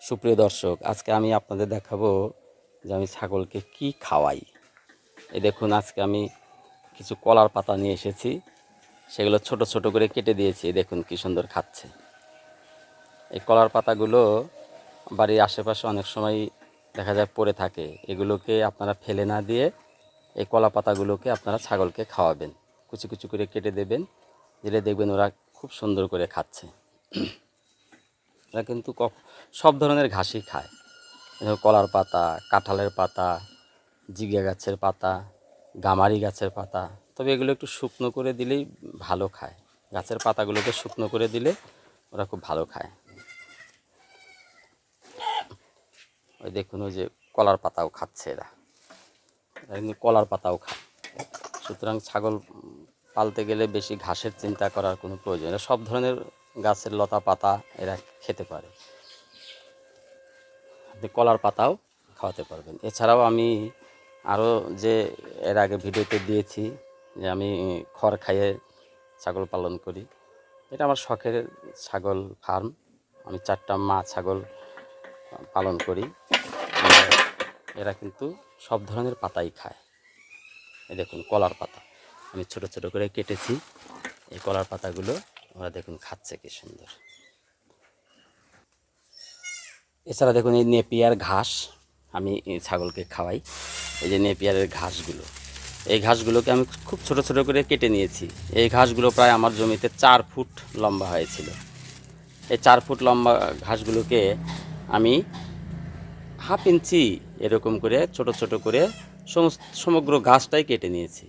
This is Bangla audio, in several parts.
সুপ্রিয় দর্শক, আজকে আমি আপনাদের দেখাবো যে আমি ছাগলকে কি খাওয়াই। এই দেখুন, আজকে আমি কিছু কলার পাতা নিয়ে এসেছি, সেগুলো ছোট ছোট করে কেটে দিয়েছি। দেখুন কি সুন্দর খাচ্ছে। এই কলার পাতাগুলো বাড়ির আশেপাশে অনেক সময় দেখা যায় পড়ে থাকে, এগুলোকে আপনারা ফেলে না দিয়ে এই কলা পাতাগুলোকে আপনারা ছাগলকে খাওয়াবেন। কুচি কুচি করে কেটে দেবেন, দিলে দেখবেন ওরা খুব সুন্দর করে খাচ্ছে। ওরা কিন্তু সব ধরনের ঘাসই খায়, কলার পাতা, কাঁঠালের পাতা, জিগা গাছের পাতা, গামারি গাছের পাতা। তবে এগুলো একটু শুকনো করে দিলেই ভালো খায়। গাছের পাতাগুলোকে শুকনো করে দিলে ওরা খুব ভালো খায়। ওই দেখুন, ওই যে কলার পাতাও খাচ্ছে এরা কিন্তু কলার পাতাও খায়। সুতরাং ছাগল পালতে গেলে বেশি ঘাসের চিন্তা করার কোনো প্রয়োজন নেই। সব ধরনের গাছের লতা পাতা এরা খেতে পারে। আপনি কলার পাতাও খাওয়াতে পারবেন। এছাড়াও আমি আরও যে এর আগে ভিডিওতে দিয়েছি যে আমি খড় খাইয়ে ছাগল পালন করি। এটা আমার শখের ছাগল ফার্ম। আমি 4টা মা ছাগল পালন করি। এরা কিন্তু সব ধরনের পাতাই খায়। এই দেখুন কলার পাতা আমি ছোট ছোট করে কেটেছি। এই কলার পাতাগুলো ওরা দেখুন খাচ্ছে কি সুন্দর। এছাড়া দেখুন এই নেপিয়ার ঘাস আমি ছাগলকে খাওয়াই। এই যে নেপিয়ারের ঘাসগুলো, এই ঘাসগুলোকে আমি খুব ছোট ছোট করে কেটে নিয়েছি। এই ঘাসগুলো প্রায় আমার জমিতে 4 ফুট লম্বা হয়েছিল। এই 4 ফুট লম্বা ঘাসগুলোকে আমি হাফ ইঞ্চি এরকম করে ছোট ছোট করে সমগ্র গাছটাই কেটে নিয়েছি,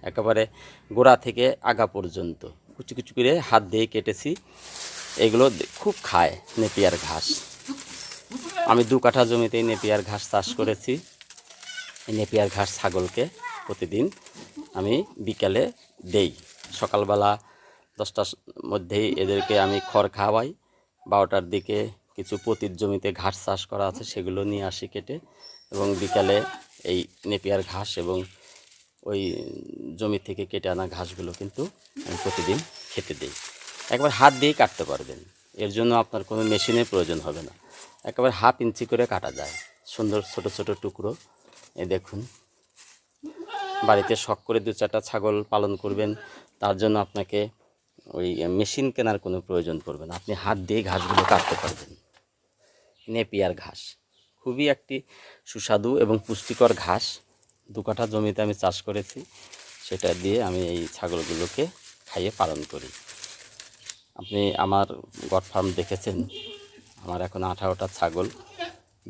একেবারে গোড়া থেকে আগা পর্যন্ত কুচি কুচি করে হাত দিয়ে কেটেছি। এগুলো খুব খায় নেপিয়ার ঘাস। আমি 2 কাঠা জমিতে নেপিয়ার ঘাস চাষ করেছি। এই নেপিয়ার ঘাস ছাগলকে প্রতিদিন আমি বিকালে দেই। সকালবেলা 10টার মধ্যেই এদেরকে আমি খড় খাওয়াই। 12টার দিকে কিছু পতির জমিতে ঘাস চাষ করা আছে, সেগুলো নিয়ে আসি কেটে, এবং বিকালে এই নেপিয়ার ঘাস এবং ওই জমি থেকে কেটে আনা ঘাসগুলো কিন্তু আমি প্রতিদিন খেতে দিই। একবার হাত দিয়েই কাটতে পারবেন, এর জন্য আপনার কোনো মেশিনের প্রয়োজন হবে না। একেবারে হাফ ইঞ্চি করে কাটা যায়, সুন্দর ছোট ছোট টুকরো। এই দেখুন, বাড়িতে শখ করে 2-4টা ছাগল পালন করবেন, তার জন্য আপনাকে ওই মেশিন কেনার কোনো প্রয়োজন পড়বে না। আপনি হাত দিয়ে ঘাসগুলো কাটতে পারবেন। নেপিয়ার ঘাস খুবই একটি সুস্বাদু এবং পুষ্টিকর ঘাস। 2 কাঠা জমিতে আমি চাষ করেছি, সেটা দিয়ে আমি এই ছাগলগুলোকে খাইয়ে পালন করি। আপনি আমার গট ফার্ম দেখেছেন। আমার এখন 18টা ছাগল,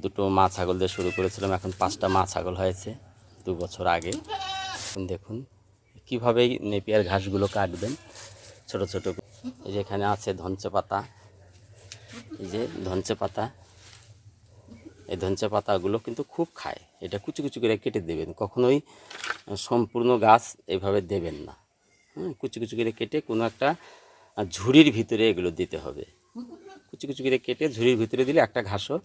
2টো মা ছাগল দিয়ে শুরু করেছিলাম, এখন 5টা মা ছাগল হয়েছে 2 বছর আগে। এখন দেখুন কীভাবে নেপিয়ার ঘাসগুলো কাটবেন ছোট ছোট। এই যে এখানে আছে ধনচে পাতা, এই যে ধনচে পাতা, এই ধনচে পাতাগুলো কিন্তু খুব খায়। এটা কুচি কুচি করে কেটে দেবেন, কখনোই সম্পূর্ণ গাছ এভাবে দেবেন না। কুচি কুচি করে কেটে কোনো একটা ঝুড়ির ভিতরে এগুলো দিতে হবে। কুচি কুচি করে কেটে ঝুড়ির ভিতরে দিলে একটা ঘাসও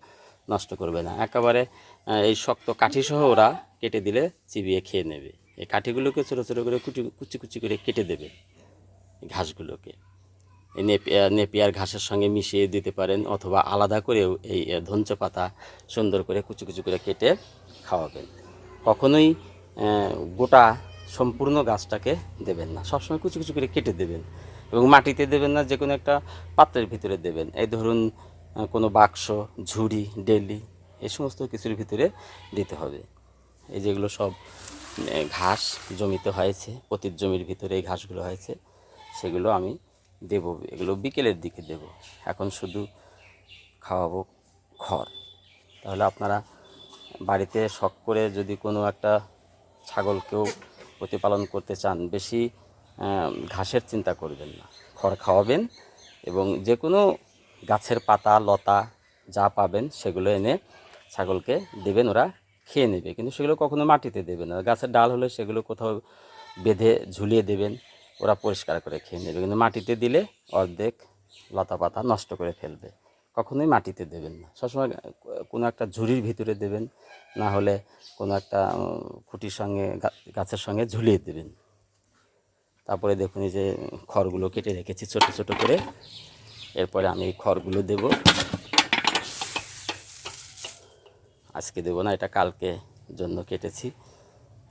নষ্ট করবে না। একেবারে এই শক্ত কাঠিসহ ওরা কেটে দিলে চিবিয়ে খেয়ে নেবে। এই কাঠিগুলোকে ছোটো ছোটো করে কুচি কুচি করে কেটে দেবে ঘাসগুলোকে। এই নেপিয়ার ঘাসের সঙ্গে মিশিয়ে দিতে পারেন, অথবা আলাদা করেও এই ধনচে পাতা সুন্দর করে কুচি কুচি করে কেটে খাওয়াবেন। কখনোই গোটা সম্পূর্ণ গাছটাকে দেবেন না, সবসময় কুচি কুচি করে কেটে দেবেন। এবং মাটিতে দেবেন না, যে কোনো একটা পাত্রের ভিতরে দেবেন। এই ধরুন কোনো বাক্স, ঝুড়ি, ডেলি, এই সমস্ত কিছুর ভিতরে দিতে হবে। এই যেগুলো সব ঘাস জমিতে হয়েছে, পতির জমির ভিতরে এই ঘাসগুলো হয়েছে, সেগুলো আমি দেব। এগুলো বিকেলের দিকে দেব। এখন শুধু খাওয়াবো খড়। তাহলে আপনারা বাড়িতে শখ করে যদি কোনো একটা ছাগলকেও প্রতিপালন করতে চান, বেশি ঘাসের চিন্তা করবেন না, খড় খাওয়াবেন এবং যে কোনো গাছের পাতা লতা যা পাবেন সেগুলো এনে ছাগলকে দেবেন, ওরা খেয়ে নেবে। কিন্তু সেগুলো কখনো মাটিতে দেবেন না। গাছের ডাল হলে সেগুলো কোথাও বেঁধে ঝুলিয়ে দেবেন, ওরা পরিষ্কার করে খেয়ে নেবে। কিন্তু মাটিতে দিলে অর্ধেক লতা পাতা নষ্ট করে ফেলবে। কখনোই মাটিতে দেবেন না, সবসময় কোনো একটা ঝুড়ির ভিতরে দেবেন, না হলে কোনো একটা খুঁটির সঙ্গে গাছের সঙ্গে ঝুলিয়ে দেবেন। তারপরে দেখুন এই যে খড়গুলো কেটে রেখেছি ছোট ছোট করে, এরপরে আমি এই খড়গুলো দেব। আজকে দেবো না, এটা কালকে জন্য কেটেছি।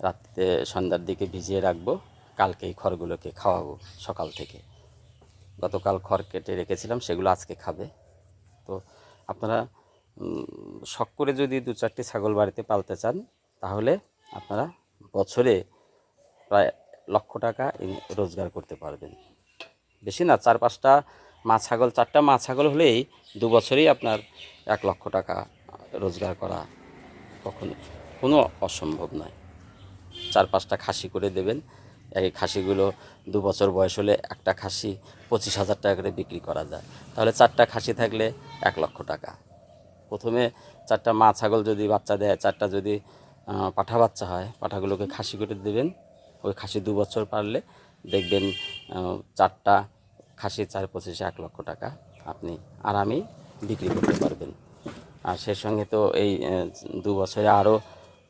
রাত্রে সন্ধ্যার দিকে ভিজিয়ে রাখবো, কালকে এই খড়গুলোকে খাওয়াবো সকাল থেকে। গতকাল খড় কেটে রেখেছিলাম, সেগুলো আজকে খাবে। তো আপনারা শখ করে যদি 2-4টি ছাগল বাড়িতে পালতে চান, তাহলে আপনারা বছরে প্রায় লক্ষ টাকা রোজগার করতে পারবেন। বেশি না, 4-5টা মা ছাগল, 4টা মা ছাগল হলেই 2 বছরেই আপনার 1 লক্ষ টাকা রোজগার করা কখনো কোনো অসম্ভব নয়। 4-5টা খাসি করে দেবেন। এই খাসিগুলো 2 বছর বয়স হলে একটা খাসি 25,000 টাকা করে বিক্রি করা যায়। তাহলে 4টা খাসি থাকলে 1 লক্ষ টাকা। প্রথমে 4টা মা ছাগল যদি বাচ্চা দেয়, 4টা যদি পাঠা বাচ্চা হয়, পাঠাগুলোকে খাসি করে দেবেন। ওই খাসি 2 বছর পারলে দেখবেন 4টা খাসি 4-25 1 লক্ষ টাকা আপনি আরামেই বিক্রি করতে পারবেন। আর সেই সঙ্গে তো এই 2 বছরে আরও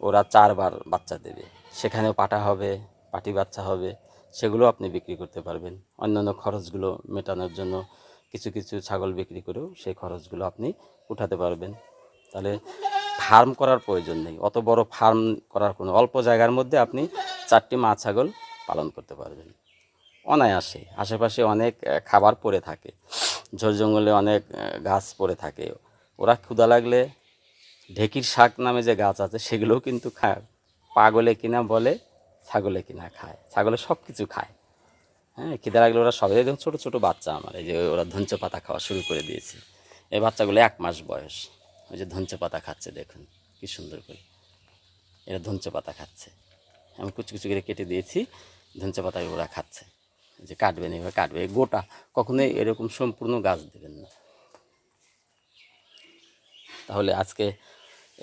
ওরা 4বার বাচ্চা দেবে, সেখানেও পাঠা হবে, পাটি বাচ্চা হবে, সেগুলো আপনি বিক্রি করতে পারবেন। অন্যান্য খরচগুলো মেটানোর জন্য কিছু কিছু ছাগল বিক্রি করেও সেই খরচগুলো আপনি উঠাতে পারবেন। তাহলে ফার্ম করার প্রয়োজন নেই, অত বড় ফার্ম করার কোনো, অল্প জায়গার মধ্যে আপনি 4টি মা ছাগল পালন করতে পারবেন অনায়াসে। আশেপাশে অনেক খাবার পড়ে থাকে, ঝোড় জঙ্গলে অনেক গাছ পড়ে থাকে, ওরা ক্ষুধা লাগলে ঢেকির শাক নামে যে গাছ আছে সেগুলোও কিন্তু খায়। পাগলে কিনা বলে, ছাগলে কিনা খায়, ছাগলে সব কিছু খায়। হ্যাঁ, খিদে লাগলে ওরা সবাই, দেখুন ছোটো ছোটো বাচ্চা আমার, এই যে ওরা ধঞ্চে পাতা খাওয়া শুরু করে দিয়েছে। এই বাচ্চাগুলো 1 মাস বয়স, ওই যে ধঞ্চে পাতা খাচ্ছে, দেখুন কি সুন্দর করে এরা ধঞ্চে পাতা খাচ্ছে। আমি কুচি কুচি করে কেটে দিয়েছি, ধঞ্চে পাতা ওরা খাচ্ছে। যে কাটবেন, এভাবে কাটবে, গোটা কখনোই এরকম সম্পূর্ণ গাছ দেবেন না। তাহলে আজকে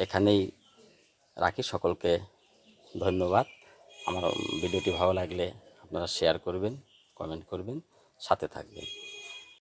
এখানেই রাখি, সকলকে ধন্যবাদ। আমার ভিডিওটি ভালো লাগলে আপনারা শেয়ার করবেন, কমেন্ট করবেন, সাথে থাকবেন।